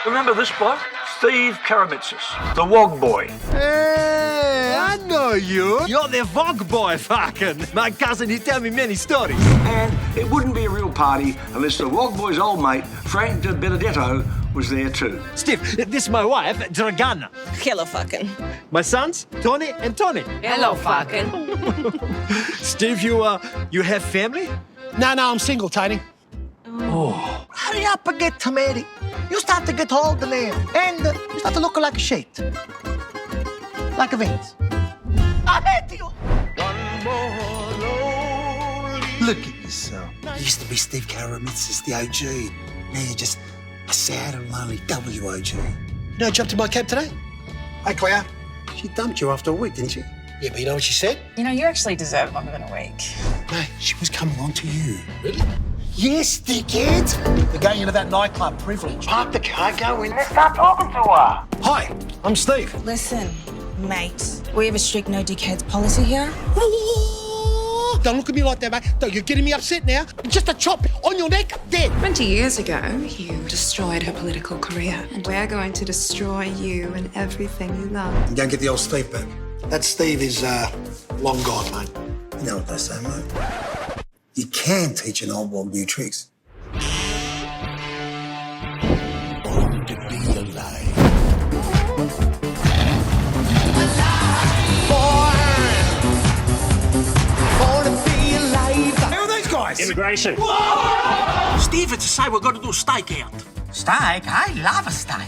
Remember this bloke? Steve Karamitsis, the Wog Boy. Hey, I know you. You're the Wog Boy, fucking. My cousin, he tell me many stories. And it wouldn't be a real party unless the Wog Boy's old mate, Frank de Benedetto, was there too. Steve, this is my wife, Dragana. Hello, fucking. My sons, Tony and Tony. Hello, fucking. Steve, you have family? No, I'm single, Tony. Oh. Hurry up and get married. You start to get old now, and you start to look like a shit. Like a Vince. I hate you. Look at yourself. You used to be Steve Karamitsis, the OG. Now you're just a sad and lonely WOG. You know, jumped in my cab today. Hey, Cleo. She dumped you after a week, didn't she? Yeah, but you know what she said? You know, you actually deserve longer than a week. No, she was coming on to you. Really? Yes, dickhead. They're going into that nightclub, Privilege. Park the car, go in. Let's start talking to her. Hi, I'm Steve. Listen, mate, we have a strict no dickheads policy here. Don't look at me like that, mate. No, you're getting me upset now. Just a chop on your neck, dead. 20 years ago, you destroyed her political career, and we're going to destroy you and everything you love. And go and get the old Steve back. That Steve is long gone, mate. You know what they say, mate. You can teach an old wog new tricks. Born to be alive. Born to be alive. Who are these guys? Immigration. Steve, it's a say we're going to do steak out. Steak? I love a steak.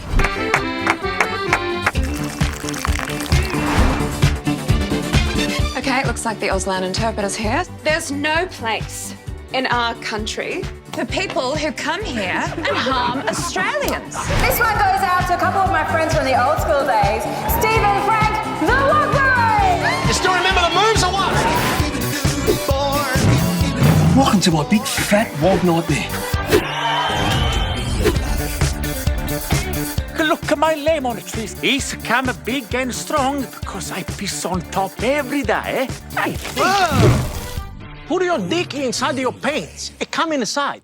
Okay, it looks like the Auslan interpreter's here. There's no place in our country for people who come here and harm Australians. This one goes out to a couple of my friends from the old school days. Steve and Frank, the Wog Boys! You still remember the moves or what? Welcome to my big fat wog nightmare. Look at my lemon trees. He's come big and strong because I piss on top every day. Hey, put your dick inside your pants. Come inside.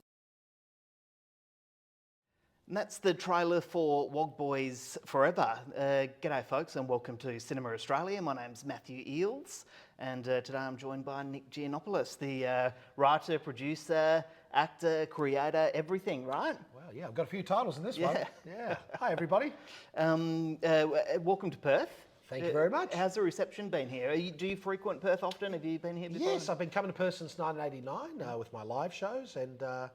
And that's the trailer for Wog Boys Forever. G'day, folks, and welcome to Cinema Australia. My name's Matthew Eeles, and today I'm joined by Nick Giannopoulos, the writer, producer, actor, creator, everything, right? Well, yeah, I've got a few titles in this one. Yeah. Hi, everybody. Welcome to Perth. Thank you very much. How's the reception been here? Do you frequent Perth often? Have you been here before? Yes, I've been coming to Perth since 1989 with my live shows, and I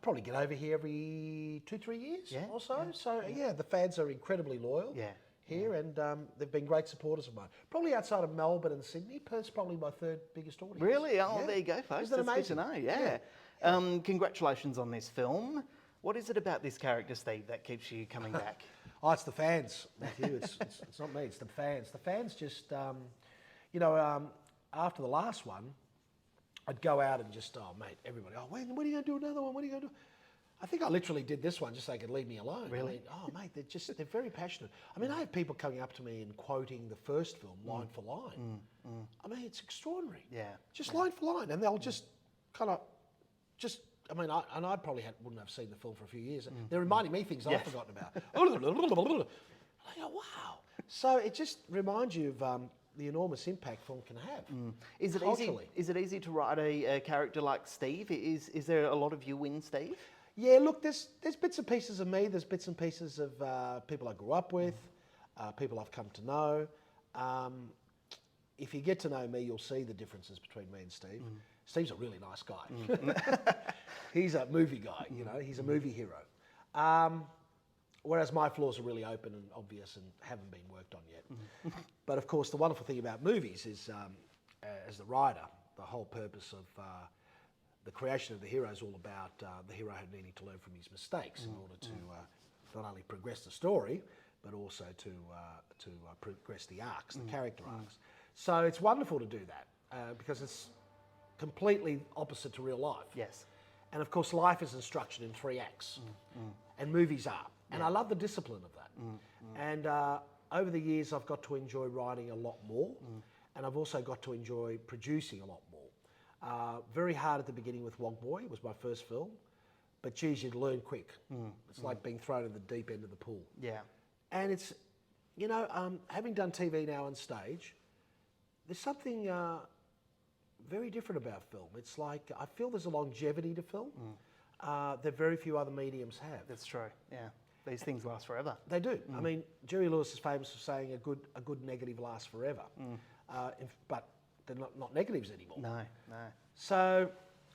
probably get over here every 2-3 years or so. Yeah. So, yeah, the fans are incredibly loyal here, and they've been great supporters of mine. Probably outside of Melbourne and Sydney, Perth's probably my third biggest audience. Really? Oh, there you go, folks. Isn't that That's amazing? good to know, yeah. Congratulations on this film. What is it about this character, Steve, that keeps you coming back? Oh, it's the fans, Matthew. It's not me, it's the fans. The fans just, after the last one, I'd go out and just, oh, mate, everybody, oh, when are you going to do another one? When are you going to do? I think I literally did this one just so they could leave me alone. Really? I mean, oh, mate, they're very passionate. I mean, I have people coming up to me and quoting the first film line for line. I mean, it's extraordinary. Yeah. Just line for line. And they'll just kind of, I mean, I probably wouldn't have seen the film for a few years. They're reminding me things I've forgotten about. I go, wow. So it just reminds you of the enormous impact film can have. Is it easy to write a character like Steve? Is there a lot of you in Steve? Yeah, look, there's bits and pieces of me. There's bits and pieces of people I grew up with, people I've come to know. If you get to know me, you'll see the differences between me and Steve. Steve's a really nice guy. He's a movie guy, you know. He's a movie hero. Whereas my flaws are really open and obvious and haven't been worked on yet. But of course, the wonderful thing about movies is, as the writer, the whole purpose of the creation of the hero is all about the hero needing to learn from his mistakes in order to not only progress the story, but also to progress the arcs, the character arcs. So it's wonderful to do that because it's completely opposite to real life. Yes. And of course, life is structured in 3 acts, and movies are. And I love the discipline of that. And over the years, I've got to enjoy writing a lot more, and I've also got to enjoy producing a lot more. Very hard at the beginning with Wog Boy. It was my first film. but geez, you'd learn quick. It's like being thrown in the deep end of the pool. Yeah. And it's, having done TV now on stage, there's something very different about film. It's like, I feel there's a longevity to film that very few other mediums have. That's true, yeah. These things last forever. They do. I mean, Jerry Lewis is famous for saying a good negative lasts forever. But they're not negatives anymore. No. So,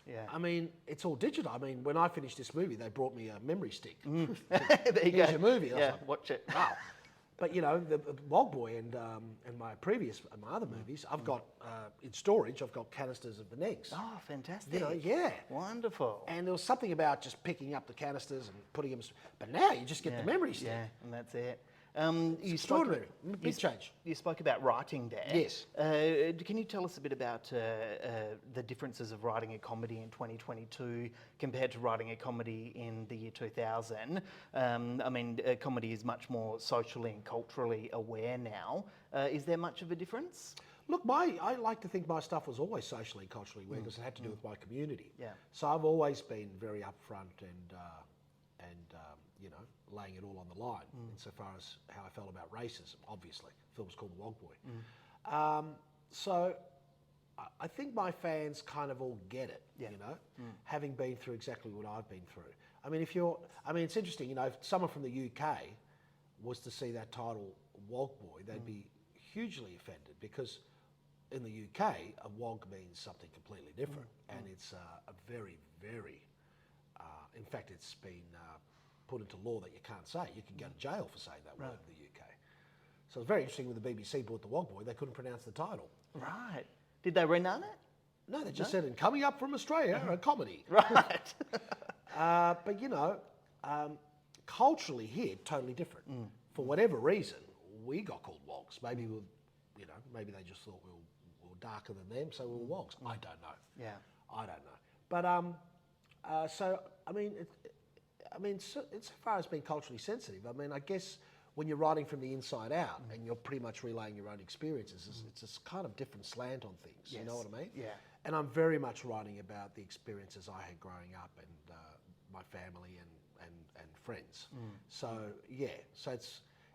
yeah. I mean, it's all digital. I mean, when I finished this movie, they brought me a memory stick. There you Here's go. your movie. I was Yeah, like, watch it. wow. But the Wog Boy and my other movies, I've got in storage. I've got canisters of the negs. Oh, fantastic. Yeah. Wonderful. And there was something about just picking up the canisters and putting them. But now you just get the memory stick. Yeah, and that's it. It's extraordinary. Big change. You spoke about writing there. Yes. Can you tell us a bit about the differences of writing a comedy in 2022 compared to writing a comedy in the year 2000? I mean, comedy is much more socially and culturally aware now. Is there much of a difference? Look, I like to think my stuff was always socially and culturally aware because it had to do with my community. Yeah. So I've always been very upfront and laying it all on the line insofar as how I felt about racism. Obviously, the film was called Wog Boy. So I think my fans kind of all get it. Having been through exactly what I've been through. I mean, it's interesting. If someone from the UK was to see that title Wog Boy, they'd be hugely offended because in the UK, a wog means something completely different, and it's a very, very. In fact, it's been put into law that you can't say. You can go to jail for saying that word in the UK. So it's very interesting when the BBC bought the Wog Boy, they couldn't pronounce the title. Right. Did they rename it? No, they just said, "And coming up from Australia, a comedy." Right. But culturally here, totally different. For whatever reason, we got called wogs. Maybe maybe they just thought we were darker than them, so we were wogs. I don't know. Yeah. I don't know. But so insofar as being culturally sensitive, I mean, I guess when you're writing from the inside out and you're pretty much relaying your own experiences, it's a kind of different slant on things. Yes. You know what I mean? Yeah. And I'm very much writing about the experiences I had growing up and my family and friends. So yeah, so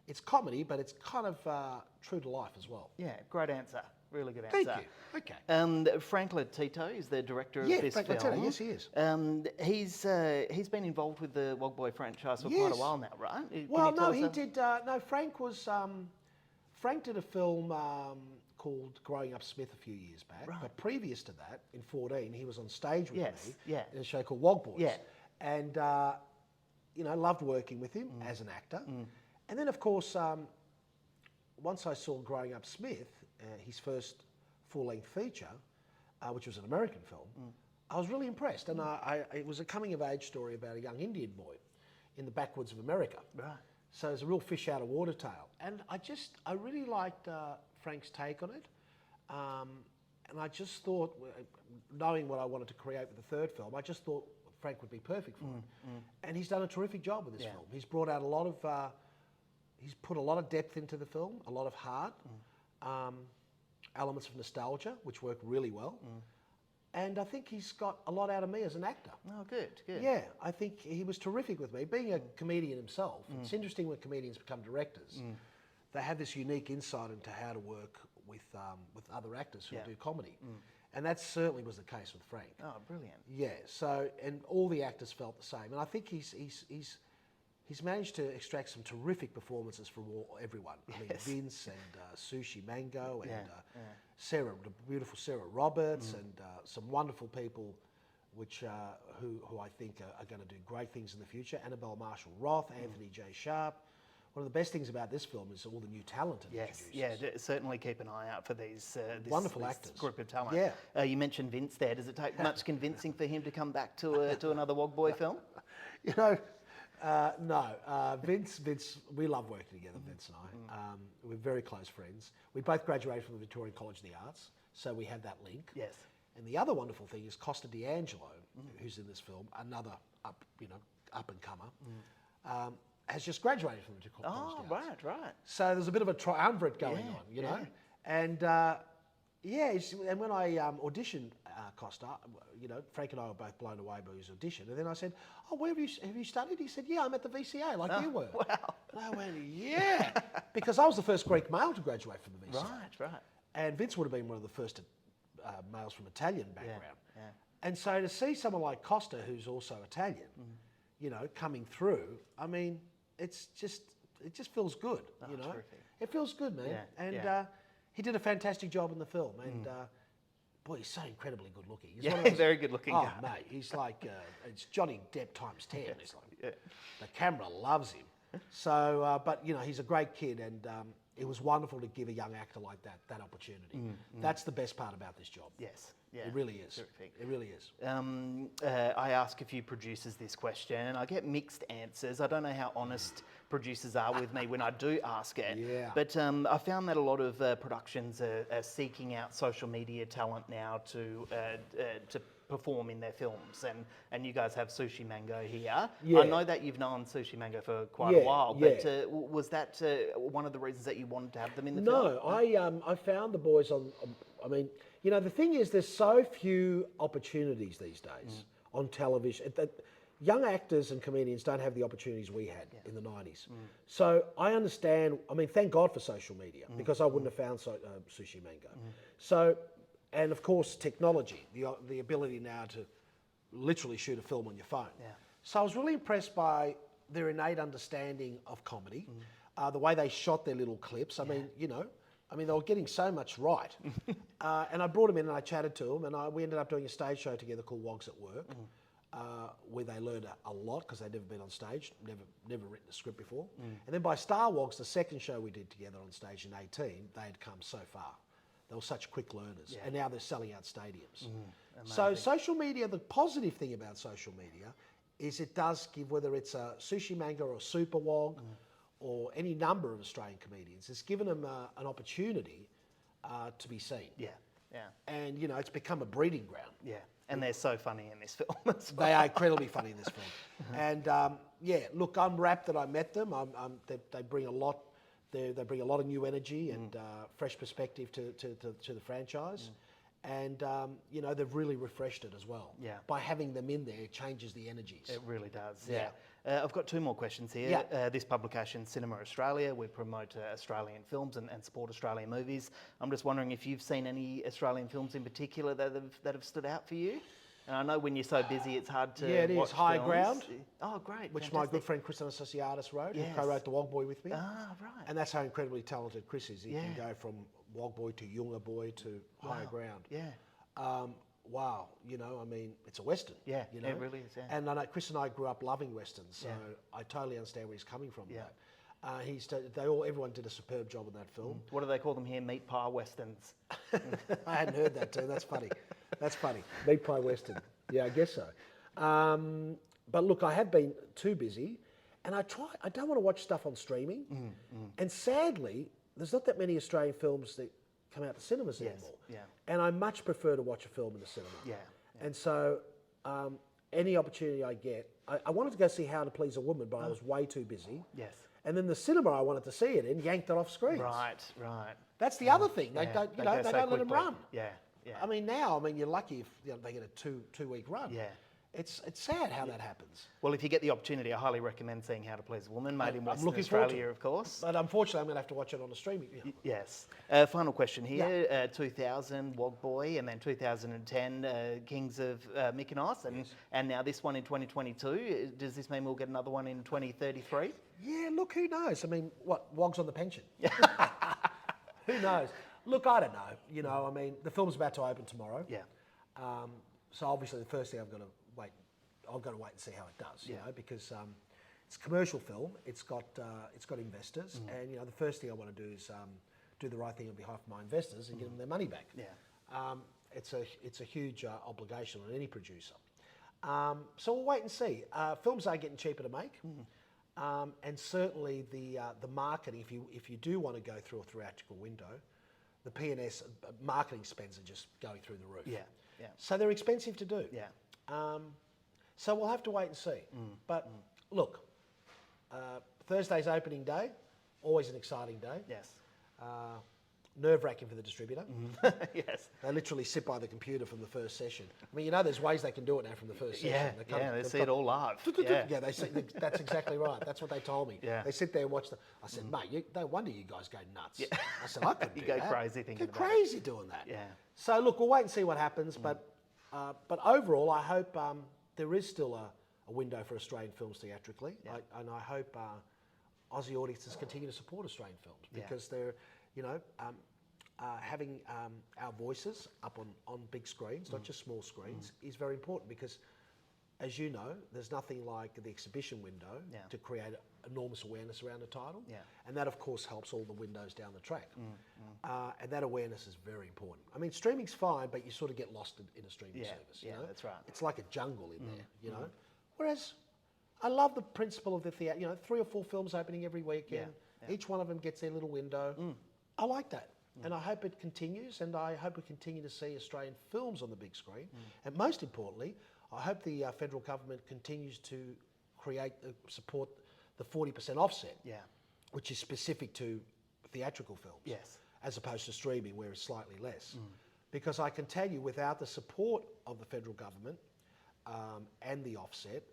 it's comedy, but it's kind of true to life as well. Yeah, great answer. Really good answer. Thank you. Okay. Frank Latito is the director of this Frank film. Latito, yes, he is. He's been involved with the Wog Boy franchise for quite a while now, right? Frank did a film called Growing Up Smith a few years back. Right. But previous to that, in 2014, he was on stage with me yeah. in a show called Wog Boys. Yeah. And loved working with him as an actor. And then, of course, once I saw Growing Up Smith, his first full-length feature, which was an American film, I was really impressed. And it was a coming-of-age story about a young Indian boy in the backwoods of America. Right. So it's a real fish-out-of-water tale. And I really liked Frank's take on it. And I just thought, knowing what I wanted to create with the third film, I just thought Frank would be perfect for it. And he's done a terrific job with this film. He's brought out a lot of... he's put a lot of depth into the film, a lot of heart. Elements of nostalgia, which work really well. And I think he's got a lot out of me as an actor. Oh, good. Yeah, I think he was terrific with me. Being a comedian himself, it's interesting when comedians become directors. They have this unique insight into how to work with other actors who do comedy. And that certainly was the case with Frank. Oh, brilliant. Yeah, so, and all the actors felt the same. And I think he's managed to extract some terrific performances from everyone. I mean, Vince and Sushi Mango and Sarah, the beautiful Sarah Roberts, and some wonderful people, who I think are going to do great things in the future. Annabelle Marshall-Roth, Anthony J. Sharp. One of the best things about this film is all the new talent it introduces. Yeah, certainly keep an eye out for these wonderful actors. Group of talent. Yeah. You mentioned Vince there. Does it take much convincing for him to come back to another Wog Boy film? No. Vince, we love working together, Vince and I. We're very close friends. We both graduated from the Victorian College of the Arts, so we have that link. Yes. And the other wonderful thing is Costa D'Angelo, who's in this film, another up-and-comer, has just graduated from the Victorian College of the Arts. Right. So there's a bit of a triumvirate going on, you know? And and when I auditioned Costa. You know, Frank and I were both blown away by his audition. And then I said, "Oh, where have you studied?" He said, "Yeah, I'm at the VCA, like you were." Wow. And I went, "Yeah," because I was the first Greek male to graduate from the VCA. Right. And Vince would have been one of the first males from Italian background. Yeah. And so to see someone like Costa, who's also Italian, you know, coming through, I mean, it just feels good, you know. Terrific. It feels good, man. Yeah, And he did a fantastic job in the film. And boy, he's so incredibly good looking. He's Yeah, one of those- very good looking Oh, guy. mate, he's like, it's Johnny Depp times 10. It's like, the camera loves him. So, but, you know, he's a great kid, and it was wonderful to give a young actor like that opportunity. That's the best part about this job. Yes. Yeah. It really is. Terrific. It really is. I ask a few producers this question, and I get mixed answers. I don't know how honest producers are with me when I do ask it. Yeah. But I found that a lot of productions are seeking out social media talent now to perform in their films, and you guys have Sushi Mango here. Yeah. I know that you've known Sushi Mango for quite a while, but was that one of the reasons that you wanted to have them in the film? No, I found the boys on. I mean, you know, the thing is, there's so few opportunities these days on television. That young actors and comedians don't have the opportunities we had in the 90s. So I understand. I mean, thank God for social media, because I wouldn't have found Sushi Mango. So, and of course, technology, the ability now to literally shoot a film on your phone. Yeah. So I was really impressed by their innate understanding of comedy, the way they shot their little clips. I mean, you know, they were getting so much right. And I brought them in and I chatted to them, and we ended up doing a stage show together called Wogs at Work, where they learned a lot because they'd never been on stage, never written a script before. And then by Star Wogs, the second show we did together on stage in 2018, they had come so far. They were such quick learners, and now they're selling out stadiums. So social media, the positive thing about social media is it does give, whether it's a Sushi Mango or a Super Wog or any number of Australian comedians, it's given them an opportunity to be seen. Yeah. And, you know, it's become a breeding ground. Yeah. And they're so funny in this film as well. They are incredibly funny in this film. And, look, I'm rapt that I met them. They bring a lot. They bring a lot of new energy and fresh perspective to the franchise. And, you know, they've really refreshed it as well. Yeah. By having them in there, it changes the energies. It really does, yeah. I've got two more questions here. Yeah. This publication, Cinema Australia, we promote Australian films and support Australian movies. I'm just wondering if you've seen any Australian films in particular that have stood out for you? And I know when you're so busy, it's hard to it watch is. High films. Ground. Oh, great. Which fantastic. my good friend Chris Associatis wrote, Yes. who co-wrote the Wog Boy with me. Ah, right. And that's how incredibly talented Chris is. He Yeah. can go from Wog Boy to Younger Boy to Higher Ground. Yeah. Wow, you know, I mean, it's a Western. Yeah, you know? it really is, yeah. And I know Chris and I grew up loving Westerns, so I totally understand where he's coming from with that. Everyone did a superb job in that film. What do they call them here? Meat pie westerns. I hadn't heard that too. That's funny. That's funny. Meat pie Western. Yeah, I guess so. But look, I have been too busy, and I don't want to watch stuff on streaming. And sadly, there's not that many Australian films that come out to cinemas anymore. Yeah. And I much prefer to watch a film in the cinema. Yeah. And so, any opportunity I get, I wanted to go see How to Please a Woman, but I was way too busy. Yes. And then the cinema I wanted to see it in yanked it off screens. Right. That's the other thing. They don't, They they go so don't let them quickly. run. Yeah. I mean, now, you're lucky if they get a two-week run. Yeah. It's sad how that happens. Well, if you get the opportunity, I highly recommend seeing How to Please a Woman, made in I'm Western looking forward to Australia, it. of course. But unfortunately, I'm going to have to watch it on a streaming. Yes. Final question here. 2000, Wog Boy, and then 2010, Kings of Mykonos, and now this one in 2022. Does this mean we'll get another one in 2033? Yeah, look, who knows? I mean, what, Wog's on the pension? Who knows? Look, I don't know. You know, I mean, the film's about to open tomorrow. Yeah. So obviously the first thing I've got to wait and see how it does, you know, because it's a commercial film. It's got investors, and you know the first thing I want to do is do the right thing on behalf of my investors and give them their money back. Yeah. It's a huge obligation on any producer. So we'll wait and see. Films are getting cheaper to make, and certainly the marketing. If you do want to go through a theatrical window, the P&S marketing spends are just going through the roof. Yeah. Yeah. So they're expensive to do. Yeah. So we'll have to wait and see. But look, Thursday's opening day, always an exciting day. Yes. nerve-wracking for the distributor. Yes. They literally sit by the computer from the first session. I mean, there's ways they can do it now from the first session. They see it all live. Yeah, that's exactly right. That's what they told me. Yeah. They sit there and watch I said, mate, no wonder you guys go nuts. Yeah. I said, I couldn't You do go that. crazy thinking Go about crazy doing that. Yeah. So look, we'll wait and see what happens. But overall, I hope there is still a window for Australian films theatrically, and I hope Aussie audiences continue to support Australian films because they're, having our voices up on big screens, not just small screens, is very important because, as you know, there's nothing like the exhibition window to create enormous awareness around a title. Yeah. And that, of course, helps all the windows down the track. And that awareness is very important. I mean, streaming's fine, but you sort of get lost in a streaming service. You know? That's right. It's like a jungle in there, you know. Whereas I love the principle of the theatre, 3 or 4 films opening every weekend. Each one of them gets their little window. I like that. And I hope it continues, and I hope we continue to see Australian films on the big screen. And most importantly, I hope the federal government continues to support the 40% offset, which is specific to theatrical films, as opposed to streaming, where it's slightly less. Because I can tell you, without the support of the federal government and the offset,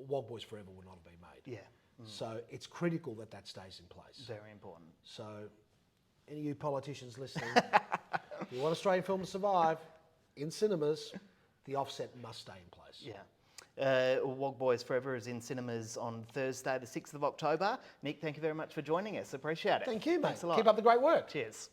Wog Boys Forever would not have been made. So it's critical that that stays in place. Very important. So, any of you politicians listening, if you want Australian film to survive in cinemas, the offset must stay in place. Wog Boys Forever is in cinemas on Thursday, the 6th of October. Nick, thank you very much for joining us. Appreciate it. Thank you, mate. Thanks a lot. Keep up the great work. Cheers.